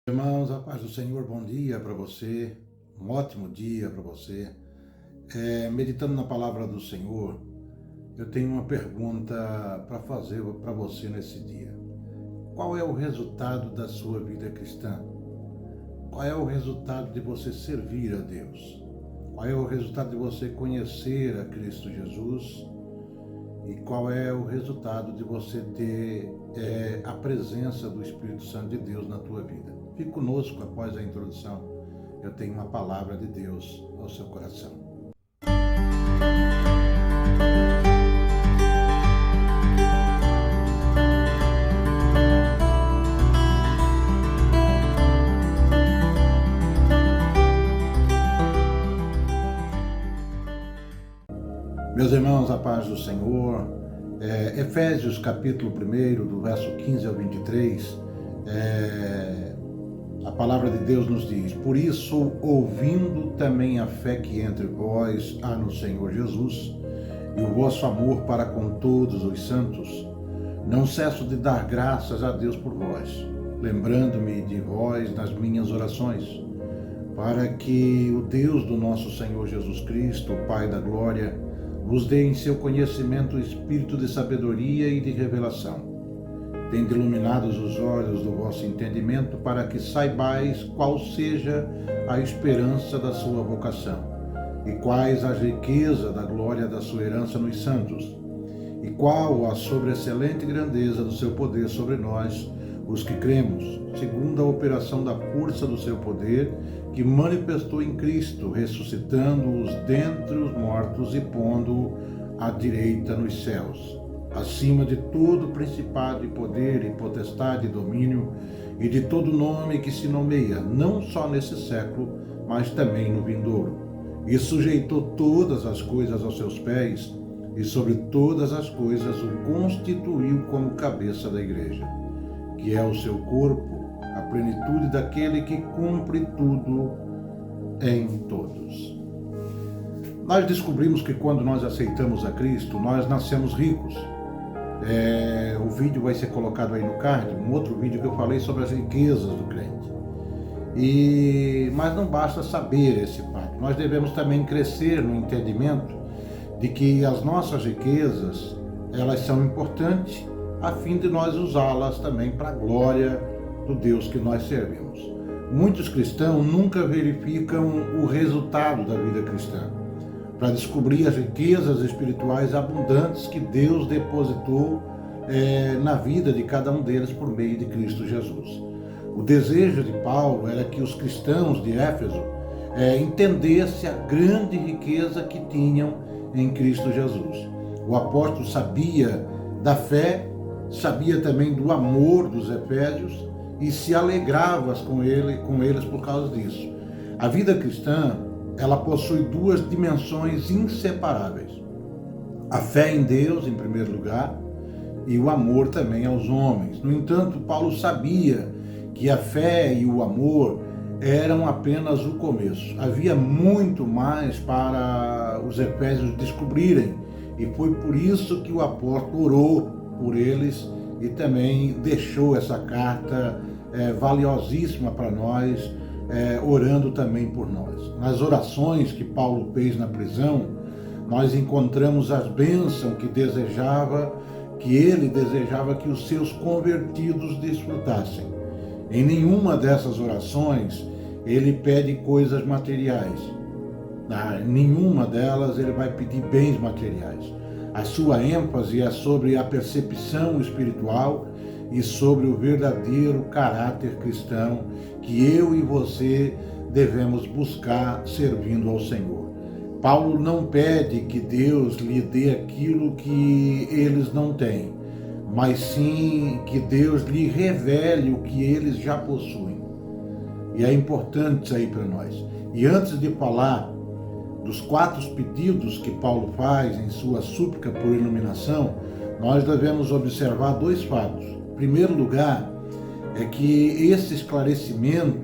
Irmãos, a paz do Senhor, bom dia para você, um ótimo dia para você. Meditando na palavra do Senhor, eu tenho uma pergunta para fazer para você nesse dia. Qual é o resultado da sua vida cristã? Qual é o resultado de você servir a Deus? Qual é o resultado de você conhecer a Cristo Jesus? E qual é o resultado de você ter a presença do Espírito Santo de Deus na tua vida? Fique conosco após a introdução. Eu tenho uma palavra de Deus ao seu coração. Meus irmãos, a paz do Senhor. Efésios capítulo 1, do verso 15 ao 23, a palavra de Deus nos diz: por isso, ouvindo também a fé que entre vós há no Senhor Jesus, e o vosso amor para com todos os santos, não cesso de dar graças a Deus por vós, lembrando-me de vós nas minhas orações, para que o Deus do nosso Senhor Jesus Cristo, o Pai da glória, vos dê em seu conhecimento o espírito de sabedoria e de revelação, tende iluminados os olhos do vosso entendimento, para que saibais qual seja a esperança da sua vocação, e quais a riqueza da glória da sua herança nos santos, e qual a sobreexcelente grandeza do seu poder sobre nós, os que cremos, segundo a operação da força do seu poder, que manifestou em Cristo, ressuscitando-os dentre os mortos e pondo-o à direita nos céus, acima de todo principado e poder e potestade e domínio, e de todo nome que se nomeia, não só nesse século, mas também no vindouro. E sujeitou todas as coisas aos seus pés, e sobre todas as coisas o constituiu como cabeça da igreja, que é o seu corpo, a plenitude daquele que cumpre tudo em todos. Nós descobrimos que quando nós aceitamos a Cristo, nós nascemos ricos. O vídeo vai ser colocado aí no card, um outro vídeo que eu falei sobre as riquezas do crente. Mas não basta saber esse fato, nós devemos também crescer no entendimento de que as nossas riquezas, elas são importantes, a fim de nós usá-las também para a glória do Deus que nós servimos. Muitos cristãos nunca verificam o resultado da vida cristã, para descobrir as riquezas espirituais abundantes que Deus depositou na vida de cada um deles por meio de Cristo Jesus. O desejo de Paulo era que os cristãos de Éfeso entendessem a grande riqueza que tinham em Cristo Jesus. O apóstolo sabia da fé, sabia também do amor dos efésios e se alegrava com eles por causa disso. A vida cristã, ela possui duas dimensões inseparáveis: a fé em Deus, em primeiro lugar, e o amor também aos homens. No entanto, Paulo sabia que a fé e o amor eram apenas o começo. Havia muito mais para os efésios descobrirem, e foi por isso que o apóstolo orou por eles e também deixou essa carta valiosíssima para nós, orando também por nós. Nas orações que Paulo fez na prisão, nós encontramos as bênçãos que ele desejava que os seus convertidos desfrutassem. Em nenhuma dessas orações ele pede coisas materiais. Em nenhuma delas ele vai pedir bens materiais. A sua ênfase é sobre a percepção espiritual e sobre o verdadeiro caráter cristão que eu e você devemos buscar servindo ao Senhor. Paulo não pede que Deus lhe dê aquilo que eles não têm, mas sim que Deus lhe revele o que eles já possuem. E é importante isso aí para nós. E antes de falar dos 4 pedidos que Paulo faz em sua súplica por iluminação, nós devemos observar 2 fatos. Em primeiro lugar, é que esse esclarecimento,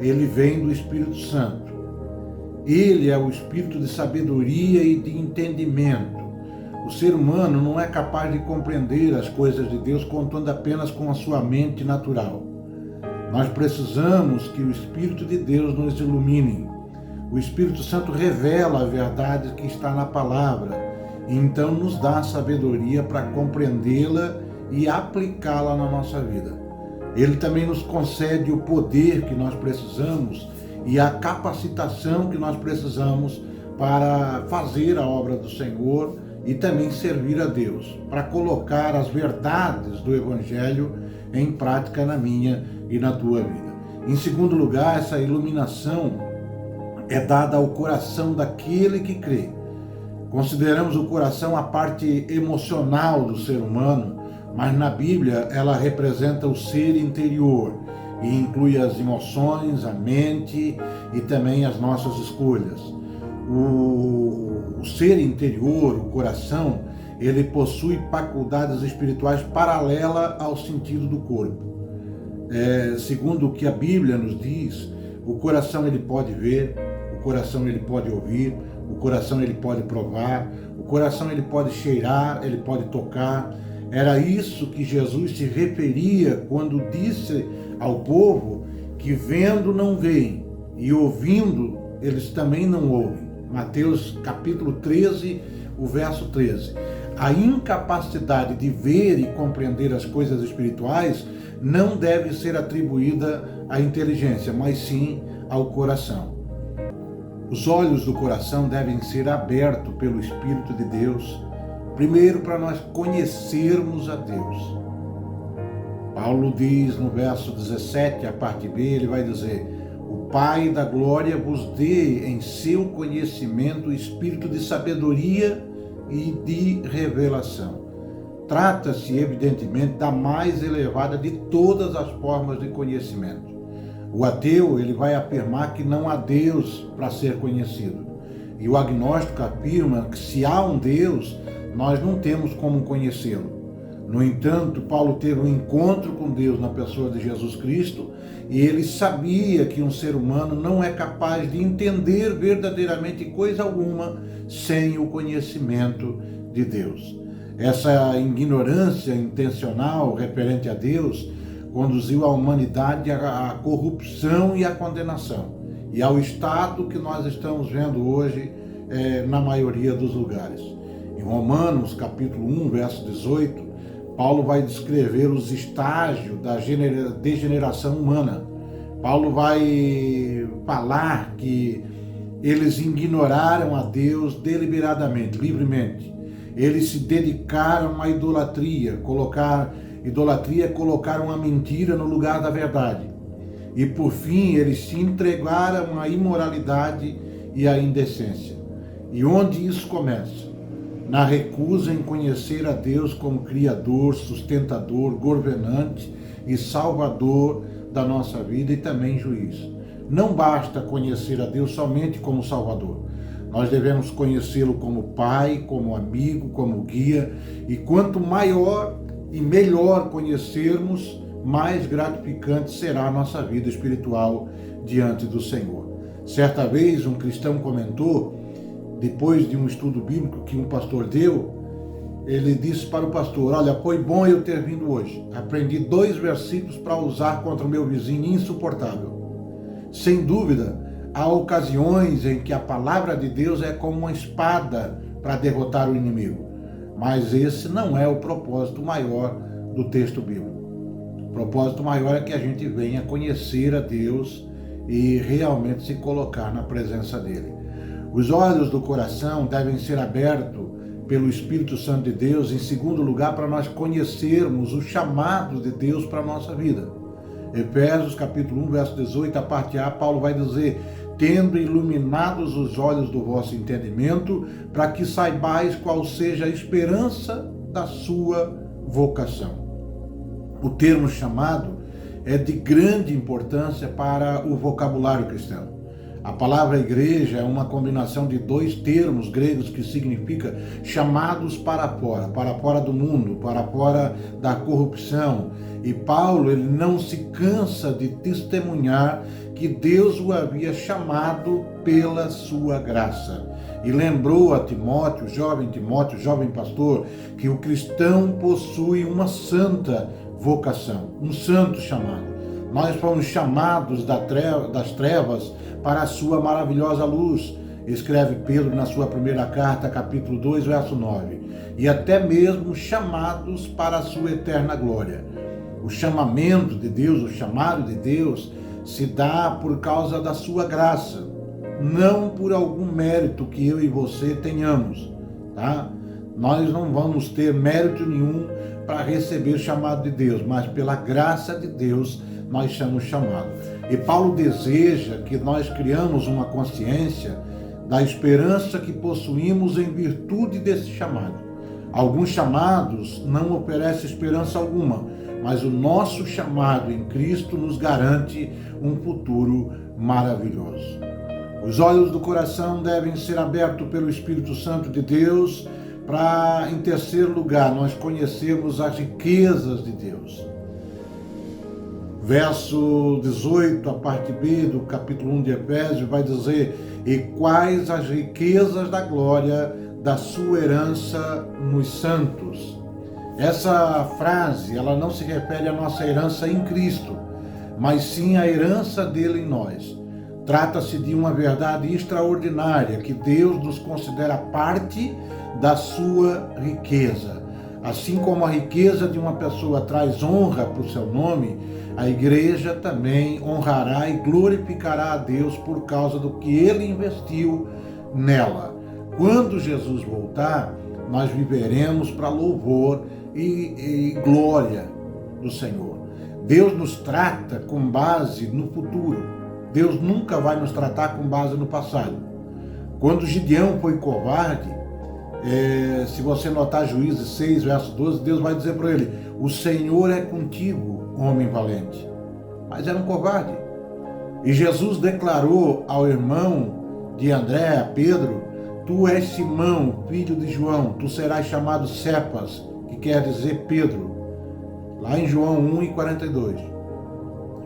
ele vem do Espírito Santo. Ele é o espírito de sabedoria e de entendimento. O ser humano não é capaz de compreender as coisas de Deus contando apenas com a sua mente natural. Nós precisamos que o Espírito de Deus nos ilumine. O Espírito Santo revela a verdade que está na palavra e então nos dá sabedoria para compreendê-la e aplicá-la na nossa vida. Ele também nos concede o poder que nós precisamos e a capacitação que nós precisamos para fazer a obra do Senhor e também servir a Deus, para colocar as verdades do Evangelho em prática na minha e na tua vida. Em segundo lugar, essa iluminação é dada ao coração daquele que crê. Consideramos o coração a parte emocional do ser humano, mas na Bíblia ela representa o ser interior e inclui as emoções, a mente e também as nossas escolhas. O ser interior, o coração, ele possui faculdades espirituais paralelas ao sentido do corpo. Segundo o que a Bíblia nos diz, o coração ele pode ver, o coração ele pode ouvir, o coração ele pode provar, o coração ele pode cheirar, ele pode tocar. Era isso que Jesus se referia quando disse ao povo que vendo não veem e ouvindo eles também não ouvem. Mateus capítulo 13, o verso 13. A incapacidade de ver e compreender as coisas espirituais não deve ser atribuída à inteligência, mas sim ao coração. Os olhos do coração devem ser abertos pelo Espírito de Deus, primeiro para nós conhecermos a Deus. Paulo diz no verso 17, a parte B, ele vai dizer: o Pai da glória vos dê em seu conhecimento o espírito de sabedoria e de revelação. Trata-se, evidentemente, da mais elevada de todas as formas de conhecimento. O ateu, ele vai afirmar que não há Deus para ser conhecido. E o agnóstico afirma que se há um Deus, nós não temos como conhecê-lo. No entanto, Paulo teve um encontro com Deus na pessoa de Jesus Cristo e ele sabia que um ser humano não é capaz de entender verdadeiramente coisa alguma sem o conhecimento de Deus. Essa ignorância intencional referente a Deus conduziu a humanidade à corrupção e à condenação, e ao estado que nós estamos vendo hoje na maioria dos lugares. Em Romanos, capítulo 1, verso 18, Paulo vai descrever os estágios da degeneração humana. Paulo vai falar que eles ignoraram a Deus deliberadamente, livremente. Eles se dedicaram à idolatria, colocaram a mentira no lugar da verdade. E por fim, eles se entregaram à imoralidade e à indecência. E onde isso começa? Na recusa em conhecer a Deus como Criador, sustentador, governante e Salvador da nossa vida e também juiz. Não basta conhecer a Deus somente como Salvador. Nós devemos conhecê-lo como Pai, como amigo, como guia. E quanto maior e melhor conhecermos, mais gratificante será a nossa vida espiritual diante do Senhor. Certa vez um cristão comentou, depois de um estudo bíblico que um pastor deu, ele disse para o pastor: olha, foi bom eu ter vindo hoje. Aprendi 2 versículos para usar contra o meu vizinho insuportável. Sem dúvida, há ocasiões em que a palavra de Deus é como uma espada para derrotar o inimigo. Mas esse não é o propósito maior do texto bíblico. O propósito maior é que a gente venha conhecer a Deus e realmente se colocar na presença dele. Os olhos do coração devem ser abertos pelo Espírito Santo de Deus, em segundo lugar, para nós conhecermos os chamados de Deus para a nossa vida. Efésios capítulo 1, verso 18, a parte A, Paulo vai dizer: tendo iluminados os olhos do vosso entendimento, para que saibais qual seja a esperança da sua vocação. O termo chamado é de grande importância para o vocabulário cristão. A palavra igreja é uma combinação de 2 termos gregos que significa chamados para fora do mundo, para fora da corrupção. E Paulo, ele não se cansa de testemunhar que Deus o havia chamado pela sua graça. E lembrou a Timóteo, jovem pastor, que o cristão possui uma santa vocação, um santo chamado. Nós fomos chamados das trevas para a sua maravilhosa luz, escreve Pedro na sua primeira carta, capítulo 2, verso 9. E até mesmo chamados para a sua eterna glória. O chamamento de Deus, o chamado de Deus, se dá por causa da sua graça, não por algum mérito que eu e você tenhamos, tá? Nós não vamos ter mérito nenhum para receber o chamado de Deus, mas pela graça de Deus nós somos chamados. E Paulo deseja que nós criamos uma consciência da esperança que possuímos em virtude desse chamado. Alguns chamados não oferecem esperança alguma, mas o nosso chamado em Cristo nos garante um futuro maravilhoso. Os olhos do coração devem ser abertos pelo Espírito Santo de Deus para, em terceiro lugar, nós conhecermos as riquezas de Deus. Verso 18, a parte B do capítulo 1 de Efésios, vai dizer: e quais as riquezas da glória da sua herança nos santos. Essa frase, ela não se refere à nossa herança em Cristo, mas sim à herança dele em nós. Trata-se de uma verdade extraordinária, que Deus nos considera parte da sua riqueza. Assim como a riqueza de uma pessoa traz honra para o seu nome, a igreja também honrará e glorificará a Deus por causa do que ele investiu nela. Quando Jesus voltar, nós viveremos para louvor e glória do Senhor. Deus nos trata com base no futuro. Deus nunca vai nos tratar com base no passado. Quando Gideão foi covarde, se você notar Juízes 6, verso 12, Deus vai dizer para ele: o Senhor é contigo, homem valente. Mas era um covarde. E Jesus declarou ao irmão de André, a Pedro: tu és Simão, filho de João, tu serás chamado Cefas, que quer dizer Pedro. Lá em João 1:42.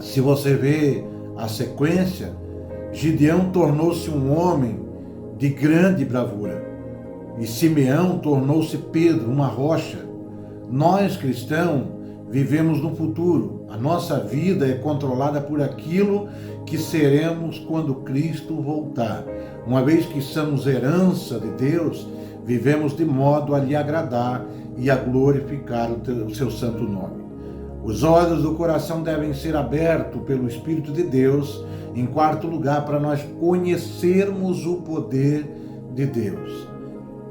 Se você vê a sequência, Gideão tornou-se um homem de grande bravura. E Simeão tornou-se Pedro, uma rocha. Nós, cristãos, vivemos no futuro. A nossa vida é controlada por aquilo que seremos quando Cristo voltar. Uma vez que somos herança de Deus, vivemos de modo a lhe agradar e a glorificar o seu santo nome. Os olhos do coração devem ser abertos pelo Espírito de Deus, em quarto lugar, para nós conhecermos o poder de Deus.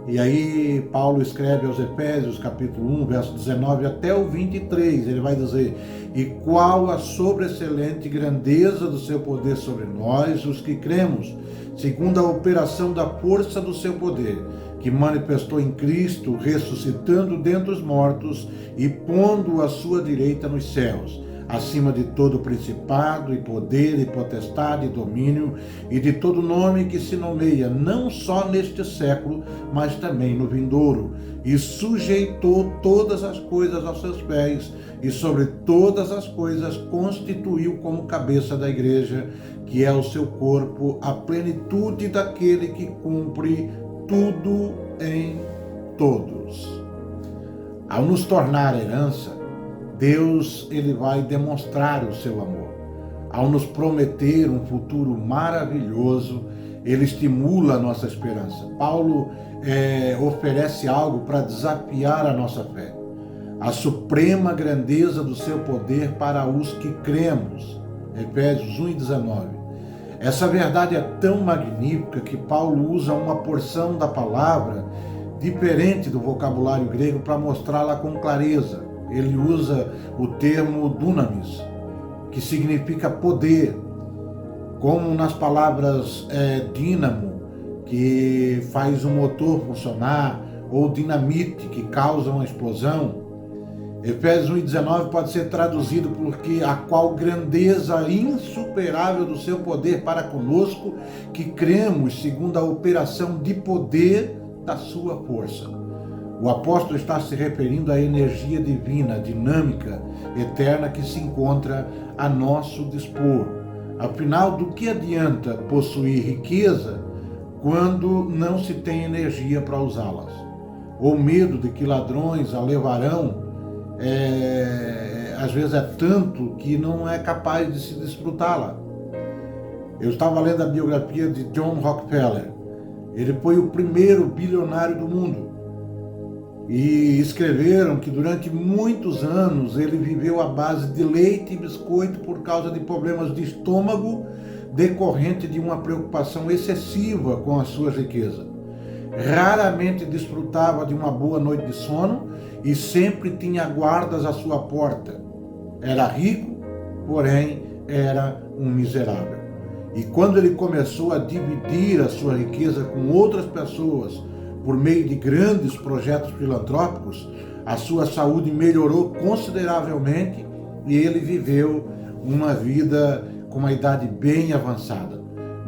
E aí Paulo escreve aos Efésios, capítulo 1, verso 19 até o 23, ele vai dizer: e qual a sobreexcelente grandeza do seu poder sobre nós, os que cremos, segundo a operação da força do seu poder, que manifestou em Cristo, ressuscitando dentre os mortos e pondo à sua direita nos céus, acima de todo principado e poder e potestade e domínio e de todo nome que se nomeia, não só neste século, mas também no vindouro, e sujeitou todas as coisas aos seus pés, e sobre todas as coisas constituiu como cabeça da igreja, que é o seu corpo, a plenitude daquele que cumpre tudo em todos. Ao nos tornar herança, Deus, ele vai demonstrar o seu amor. Ao nos prometer um futuro maravilhoso, ele estimula a nossa esperança. Paulo oferece algo para desafiar a nossa fé. A suprema grandeza do seu poder para os que cremos. Efésios 1:19. Essa verdade é tão magnífica que Paulo usa uma porção da palavra diferente do vocabulário grego para mostrá-la com clareza. Ele usa o termo dunamis, que significa poder, como nas palavras dínamo, que faz o motor funcionar, ou dinamite, que causa uma explosão. Efésios 1:19 pode ser traduzido porque a qual grandeza insuperável do seu poder para conosco, que cremos segundo a operação de poder da sua força. O apóstolo está se referindo à energia divina, dinâmica, eterna que se encontra a nosso dispor. Afinal, do que adianta possuir riqueza quando não se tem energia para usá-las? Ou medo de que ladrões a levarão às vezes é tanto que não é capaz de se desfrutá-la. Eu estava lendo a biografia de John Rockefeller. Ele foi o primeiro bilionário do mundo. E escreveram que durante muitos anos ele viveu à base de leite e biscoito por causa de problemas de estômago decorrente de uma preocupação excessiva com a sua riqueza. Raramente desfrutava de uma boa noite de sono e sempre tinha guardas à sua porta. Era rico, porém era um miserável. E quando ele começou a dividir a sua riqueza com outras pessoas por meio de grandes projetos filantrópicos, a sua saúde melhorou consideravelmente e ele viveu uma vida com uma idade bem avançada.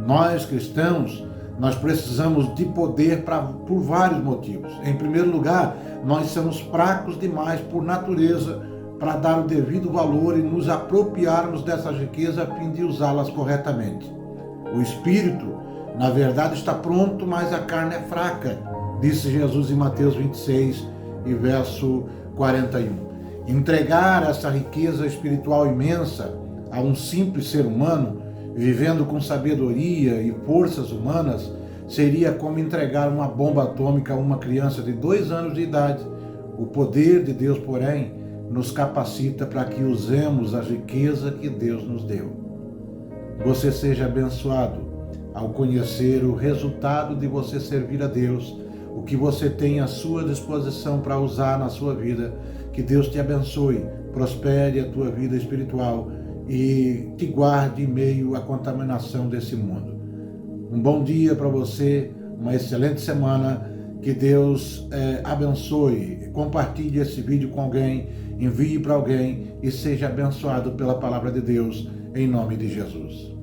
Nós cristãos, nós precisamos de poder por vários motivos. Em primeiro lugar, nós somos fracos demais por natureza para dar o devido valor e nos apropriarmos dessa riqueza a fim de usá-las corretamente. O espírito, na verdade, está pronto, mas a carne é fraca, disse Jesus em Mateus 26 e verso 41. Entregar essa riqueza espiritual imensa a um simples ser humano, vivendo com sabedoria e forças humanas, seria como entregar uma bomba atômica a uma criança de 2 anos de idade. O poder de Deus, porém, nos capacita para que usemos a riqueza que Deus nos deu. Você seja abençoado ao conhecer o resultado de você servir a Deus, o que você tem à sua disposição para usar na sua vida. Que Deus te abençoe, prospere a tua vida espiritual e te guarde em meio à contaminação desse mundo. Um bom dia para você, uma excelente semana, que Deus abençoe. Compartilhe esse vídeo com alguém, envie para alguém e seja abençoado pela palavra de Deus, em nome de Jesus.